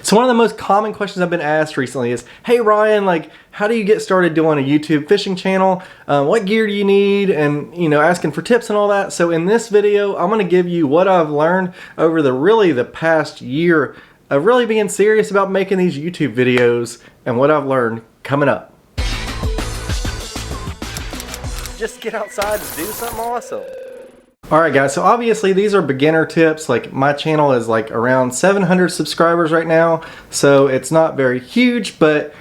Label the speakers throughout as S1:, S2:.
S1: So one of the most common questions I've been asked recently is, hey Ryan, like, how do you get started doing a YouTube fishing channel? What gear do you need? And, you know, asking for tips and all that. So in this video, I'm gonna give you what I've learned over the past year of really being serious about making these YouTube videos and what I've learned coming up. Just get outside and do something awesome. Alright guys, so obviously these are beginner tips. Like, my channel is like around 700 subscribers right now, so it's not very huge, but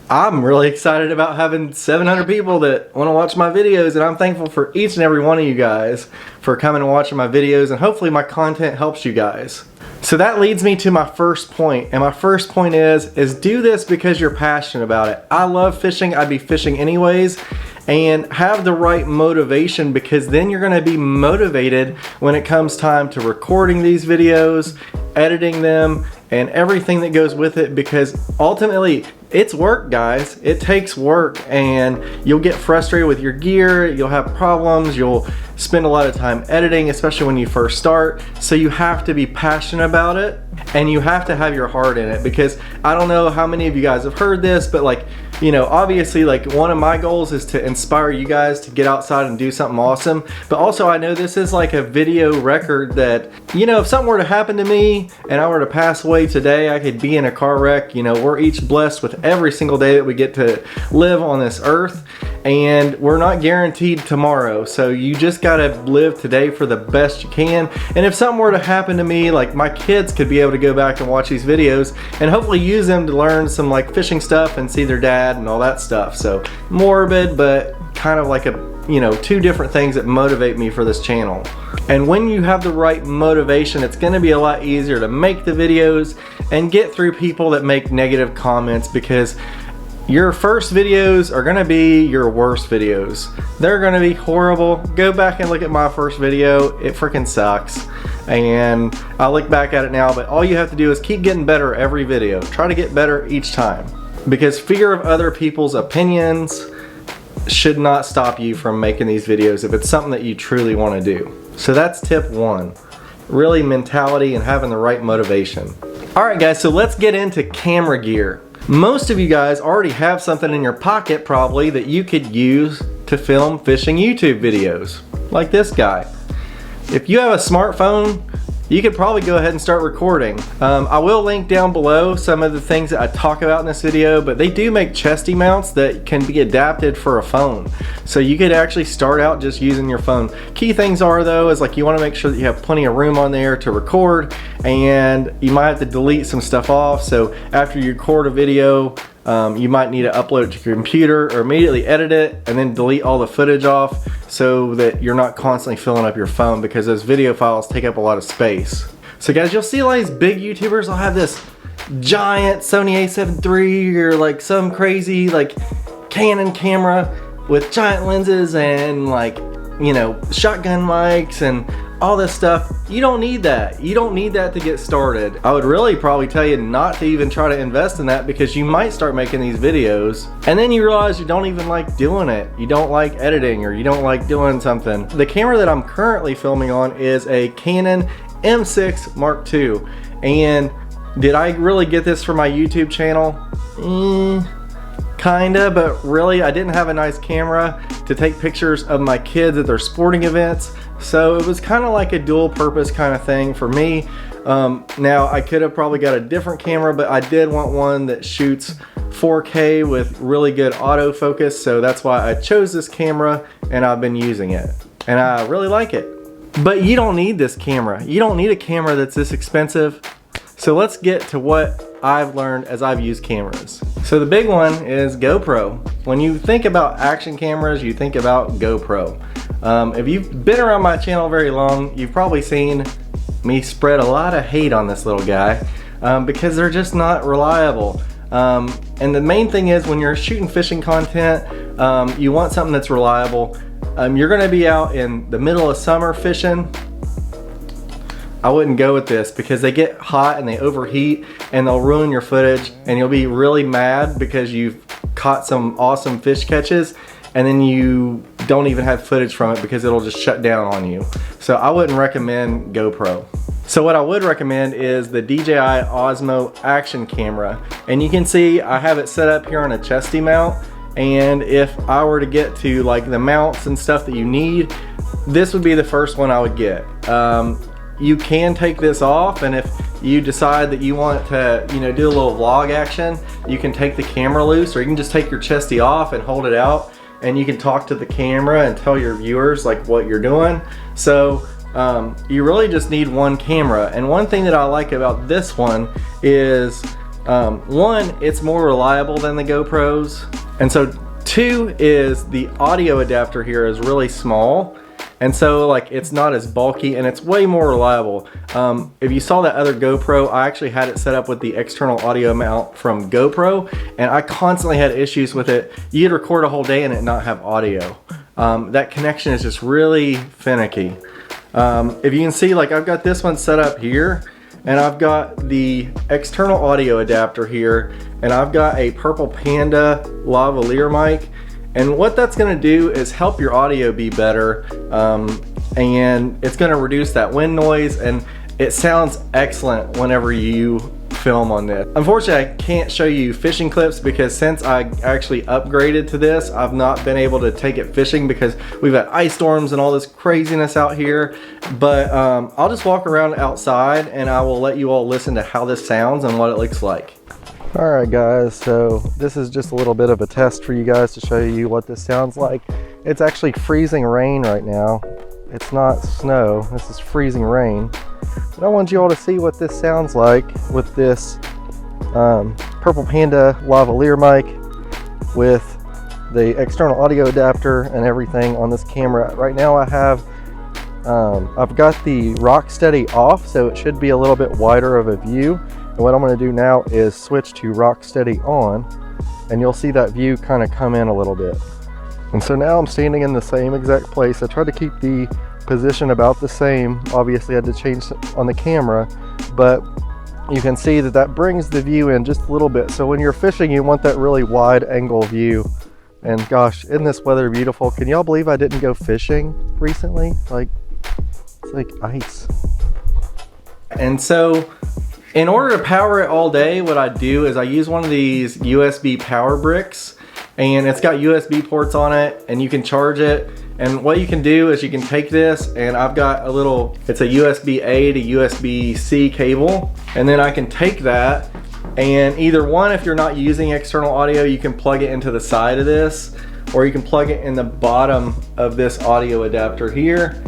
S1: I'm really excited about having 700 people that want to watch my videos, and I'm thankful for each and every one of you guys for coming and watching my videos, and hopefully my content helps you guys. So that leads me to my first point, and my first point is do this because you're passionate about it. I love fishing, I'd be fishing anyways, and have the right motivation, because then you're going to be motivated when it comes time to recording these videos, editing them, and everything that goes with it, because ultimately it's work, guys. It takes work, and you'll get frustrated with your gear, you'll have problems, you'll spend a lot of time editing, especially when you first start. So you have to be passionate about it, and you have to have your heart in it, because I don't know how many of you guys have heard this, but like, you know, obviously like one of my goals is to inspire you guys to get outside and do something awesome, but also I know this is like a video record that, you know, if something were to happen to me and I were to pass away today, I could be in a car wreck. You know, we're each blessed with every single day that we get to live on this earth, and we're not guaranteed tomorrow, so you just gotta live today for the best you can. And if something were to happen to me, like, my kids could be able to go back and watch these videos and hopefully use them to learn some like fishing stuff and see their dad and all that stuff. So morbid, but kind of like a, you know, two different things that motivate me for this channel. And when you have the right motivation, it's gonna be a lot easier to make the videos and get through people that make negative comments, because your first videos are gonna be your worst videos. They're gonna be horrible. Go back and look at my first video. It freaking sucks. And I look back at it now, but all you have to do is keep getting better every video. Try to get better each time. Because fear of other people's opinions should not stop you from making these videos if it's something that you truly wanna do. So that's tip one. Really, mentality and having the right motivation. Alright guys, so let's get into camera gear. Most of you guys already have something in your pocket probably that you could use to film fishing YouTube videos, like this guy. If you have a smartphone, you could probably go ahead and start recording. I will link down below some of the things that I talk about in this video, but they do make chesty mounts that can be adapted for a phone. So you could actually start out just using your phone. Key things are though, is like you want to make sure that you have plenty of room on there to record, and you might have to delete some stuff off. So after you record a video, you might need to upload it to your computer or immediately edit it and then delete all the footage off, so that you're not constantly filling up your phone, because those video files take up a lot of space. So guys, you'll see a lot of these big YouTubers will have this giant Sony a7 III or like some crazy like Canon camera with giant lenses and like, you know, shotgun mics and all this stuff. You don't need that. You don't need that to get started. I would really probably tell you not to even try to invest in that, because you might start making these videos and then you realize you don't even like doing it. You don't like editing, or you don't like doing something. The camera that I'm currently filming on is a Canon M6 Mark II. And did I really get this for my YouTube channel? Kinda, but really I didn't have a nice camera to take pictures of my kids at their sporting events, so it was kind of like a dual purpose kind of thing for me. Now I could have probably got a different camera, but I did want one that shoots 4K with really good autofocus, so that's why I chose this camera and I've been using it, and I really like it. But you don't need this camera. You don't need a camera that's this expensive. So let's get to what I've learned as I've used cameras. So the big one is GoPro. When you think about action cameras, you think about GoPro. If you've been around my channel very long, you've probably seen me spread a lot of hate on this little guy, because they're just not reliable. And the main thing is, when you're shooting fishing content, you want something that's reliable. You're gonna be out in the middle of summer fishing. I wouldn't go with this, because they get hot and they overheat and they'll ruin your footage, and you'll be really mad because you've caught some awesome fish catches and then you don't even have footage from it because it'll just shut down on you. So I wouldn't recommend GoPro. So what I would recommend is the DJI Osmo Action Camera. And you can see I have it set up here on a chesty mount. And if I were to get to like the mounts and stuff that you need, this would be the first one I would get. You can take this off, and if you decide that you want to, you know, do a little vlog action, you can take the camera loose, or you can just take your chesty off and hold it out, and you can talk to the camera and tell your viewers like what you're doing. So you really just need one camera. And one thing that I like about this one is one, it's more reliable than the GoPros, and so two is the audio adapter here is really small, and so like it's not as bulky and it's way more reliable. If you saw that other GoPro, I actually had it set up with the external audio mount from GoPro, and I constantly had issues with it. You'd record a whole day and it not have audio. That connection is just really finicky. If you can see, like I've got this one set up here, and I've got the external audio adapter here, and I've got a Purple Panda lavalier mic. And what that's gonna do is help your audio be better, and it's gonna reduce that wind noise, and it sounds excellent whenever you film on this. Unfortunately, I can't show you fishing clips because since I actually upgraded to this, I've not been able to take it fishing because we've had ice storms and all this craziness out here. But I'll just walk around outside and I will let you all listen to how this sounds and what it looks like. Alright guys, so this is just a little bit of a test for you guys to show you what this sounds like. It's actually freezing rain right now. It's not snow, this is freezing rain. But I want you all to see what this sounds like with this Purple Panda lavalier mic with the external audio adapter and everything on this camera. Right now I have, I've got the Rocksteady off, so it should be a little bit wider of a view. And what I'm going to do now is switch to Rocksteady on, and you'll see that view kind of come in a little bit. And so now I'm standing in the same exact place. I tried to keep the position about the same. Obviously I had to change on the camera, but you can see that that brings the view in just a little bit. So when you're fishing, you want that really wide angle view. And gosh, isn't this weather beautiful? Can y'all believe I didn't go fishing recently? Like, it's like ice. And so in order to power it all day, what I do is I use one of these USB power bricks, and it's got USB ports on it, and you can charge it. And what you can do is you can take this, and I've got a little, it's a USB-A to USB-C cable, and then I can take that, and either one, if you're not using external audio, you can plug it into the side of this, or you can plug it in the bottom of this audio adapter here.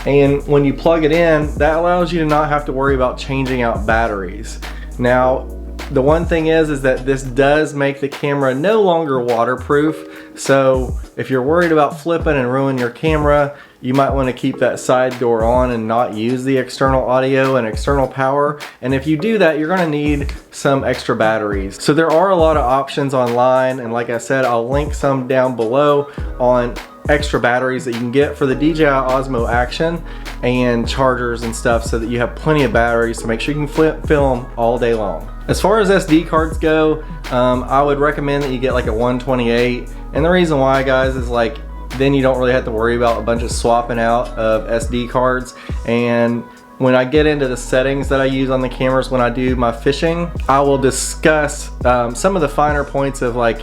S1: And when you plug it in, that allows you to not have to worry about changing out batteries. Now, the one thing is that this does make the camera no longer waterproof. So if you're worried about flipping and ruining your camera, you might want to keep that side door on and not use the external audio and external power. And if you do that, you're going to need some extra batteries. So there are a lot of options online, and like I said, I'll link some down below on extra batteries that you can get for the DJI Osmo Action and chargers and stuff, so that you have plenty of batteries to make sure you can film all day long. As far as SD cards go, I would recommend that you get like a 128, and the reason why, guys, is like then you don't really have to worry about a bunch of swapping out of SD cards. And when I get into the settings that I use on the cameras when I do my fishing, I will discuss some of the finer points of, like,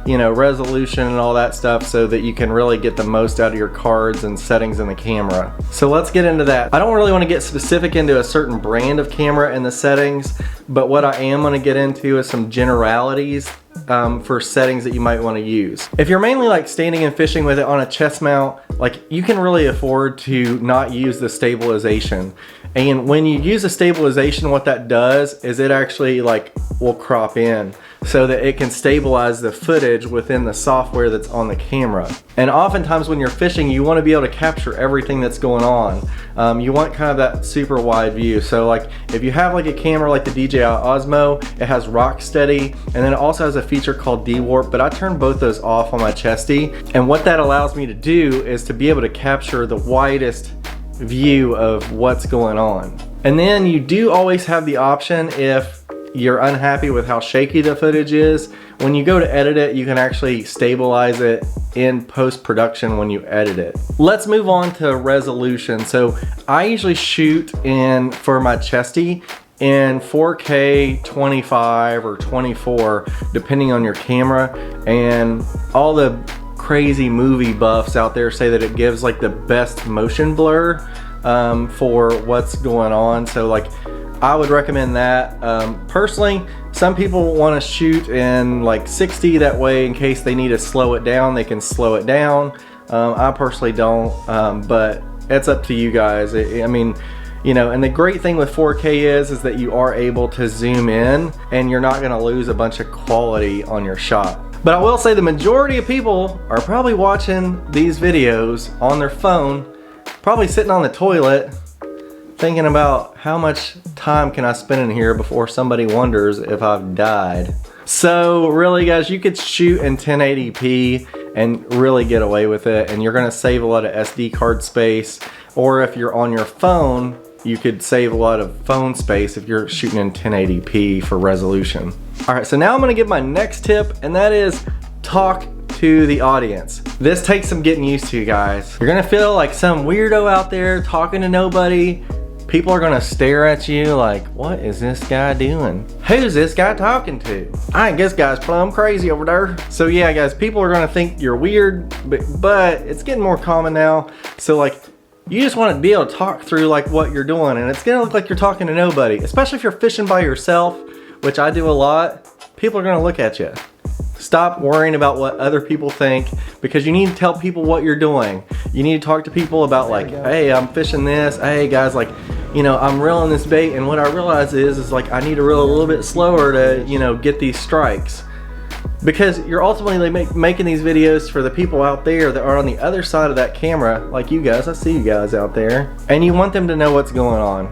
S1: you know, resolution and all that stuff, so that you can really get the most out of your cards and settings in the camera. So let's get into that. I don't really want to get specific into a certain brand of camera in the settings, but what I am going to get into is some generalities for settings that you might want to use. If you're mainly like standing and fishing with it on a chest mount, like, you can really afford to not use the stabilization. And when you use the stabilization, what that does is it actually like will crop in so that it can stabilize the footage within the software that's on the camera. And oftentimes when you're fishing, you want to be able to capture everything that's going on. You want kind of that super wide view. So like if you have like a camera like the DJI Osmo, it has Rocksteady, and then it also has a feature called D-Warp, but I turn both those off on my Chesty. And what that allows me to do is to be able to capture the widest view of what's going on. And then you do always have the option, if you're unhappy with how shaky the footage is, when you go to edit it, you can actually stabilize it in post-production when you edit it. Let's move on to resolution. So I usually shoot for my CHESTY in 4K 25 or 24, depending on your camera. And all the crazy movie buffs out there say that it gives like the best motion blur for what's going on. So like, I would recommend that. Personally, some people want to shoot in like 60, that way in case they need to slow it down, they can slow it down. I personally don't, but it's up to you guys. I mean, you know, and the great thing with 4K is that you are able to zoom in and you're not gonna lose a bunch of quality on your shot. But I will say the majority of people are probably watching these videos on their phone, probably sitting on the toilet, thinking about how much time can I spend in here before somebody wonders if I've died. So really guys, you could shoot in 1080p and really get away with it, and you're gonna save a lot of SD card space. Or if you're on your phone, you could save a lot of phone space if you're shooting in 1080p for resolution. All right, so now I'm gonna give my next tip, and that is talk to the audience. This takes some getting used to, guys. You're gonna feel like some weirdo out there talking to nobody. People are gonna stare at you like, what is this guy doing? Who's this guy talking to? I think this guy's plumb crazy over there. So yeah, guys, people are gonna think you're weird, but it's getting more common now. So like, you just wanna be able to talk through like what you're doing, and it's gonna look like you're talking to nobody, especially if you're fishing by yourself, which I do a lot. People are gonna look at you. Stop worrying about what other people think, because you need to tell people what you're doing. You need to talk to people about like, hey, I'm fishing this. Hey guys, like, you know, I'm reeling this bait, and what I realize is like I need to reel a little bit slower to, you know, get these strikes. Because you're ultimately making these videos for the people out there that are on the other side of that camera, like you guys. I see you guys out there, and you want them to know what's going on.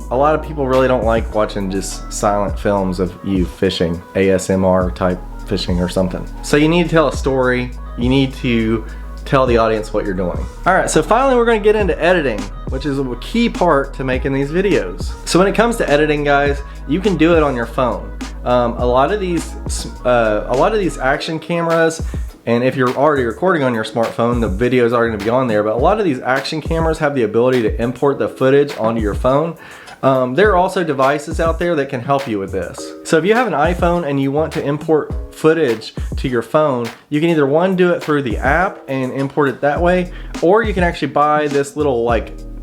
S1: A lot of people really don't like watching just silent films of you fishing, ASMR type fishing or something. So you need to tell a story. You need to tell the audience what you're doing. All right, so finally we're gonna get into editing, which is a key part to making these videos. So when it comes to editing, guys, you can do it on your phone. A lot of these action cameras, and if you're already recording on your smartphone, the videos are gonna be on there, but a lot of these action cameras have the ability to import the footage onto your phone. There are also devices out there that can help you with this. So if you have an iPhone and you want to import footage to your phone, you can either do it through the app and import it that way, or you can actually buy this little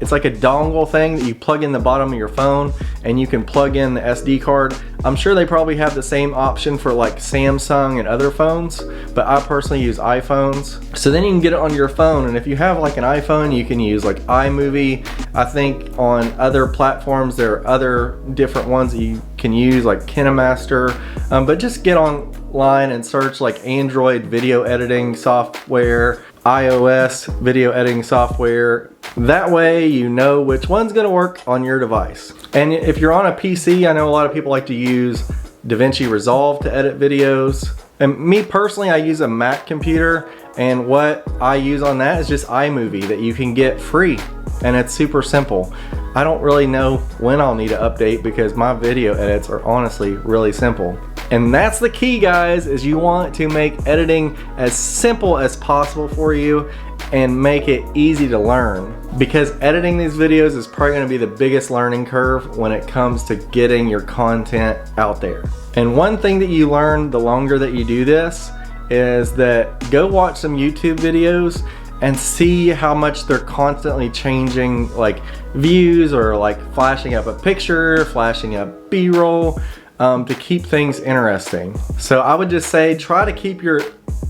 S1: it's like a dongle thing that you plug in the bottom of your phone, and you can plug in the SD card. I'm sure they probably have the same option for like Samsung and other phones, but I personally use iPhones. So then you can get it on your phone, and if you have like an iPhone, you can use like iMovie. I think on other platforms there are other different ones that you can use, like KineMaster, but just get online and search like Android video editing software, iOS video editing software. That way you know which one's gonna work on your device. And if you're on a PC, I know a lot of people like to use DaVinci Resolve to edit videos. And me personally, I use a Mac computer, and what I use on that is just iMovie that you can get free, and it's super simple. I don't really know when I'll need to update because my video edits are honestly really simple. And that's the key, guys, is you want to make editing as simple as possible for you and make it easy to learn, because editing these videos is probably going to be the biggest learning curve when it comes to getting your content out there. And one thing that you learn the longer that you do this is that go watch some YouTube videos and see how much they're constantly changing like views, or like flashing up a picture, flashing up B-roll, to keep things interesting. So I would just say try to keep your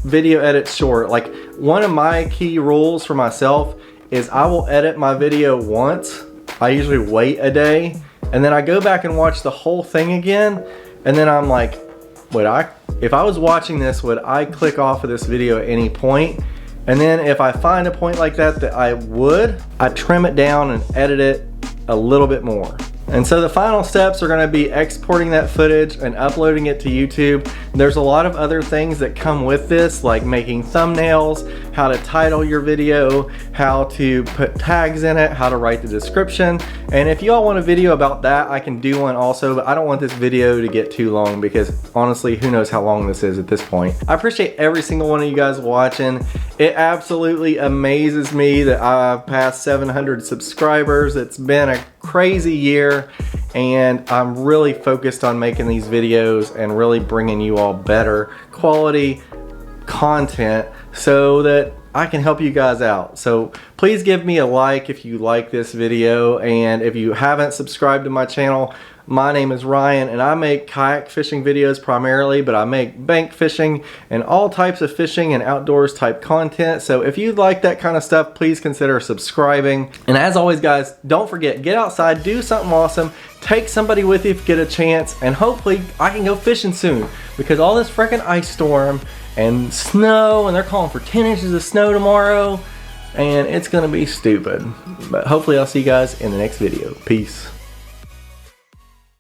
S1: video edits short. Like, one of my key rules for myself is I will edit my video once. I usually wait a day, and then I go back and watch the whole thing again, and then I'm like, if I was watching this, would I click off of this video at any point? And then if I find a point like that I trim it down and edit it a little bit more. And so the final steps are going to be exporting that footage and uploading it to YouTube. There's a lot of other things that come with this, like making thumbnails, how to title your video, how to put tags in it, how to write the description. And if you all want a video about that, I can do one also, but I don't want this video to get too long because honestly, who knows how long this is at this point. I appreciate every single one of you guys watching. It absolutely amazes me that I've passed 700 subscribers. It's been a crazy year, and I'm really focused on making these videos and really bringing you all better quality content so that I can help you guys out. So please give me a like if you like this video, and if you haven't subscribed to my channel, my name is Ryan and I make kayak fishing videos primarily, but I make bank fishing and all types of fishing and outdoors type content. So if you like that kind of stuff, please consider subscribing. And as always guys, don't forget, get outside, do something awesome, take somebody with you if you get a chance, and hopefully I can go fishing soon, because all this freaking ice storm and snow, and they're calling for 10 inches of snow tomorrow, and it's gonna be stupid. But hopefully I'll see you guys in the next video. Peace.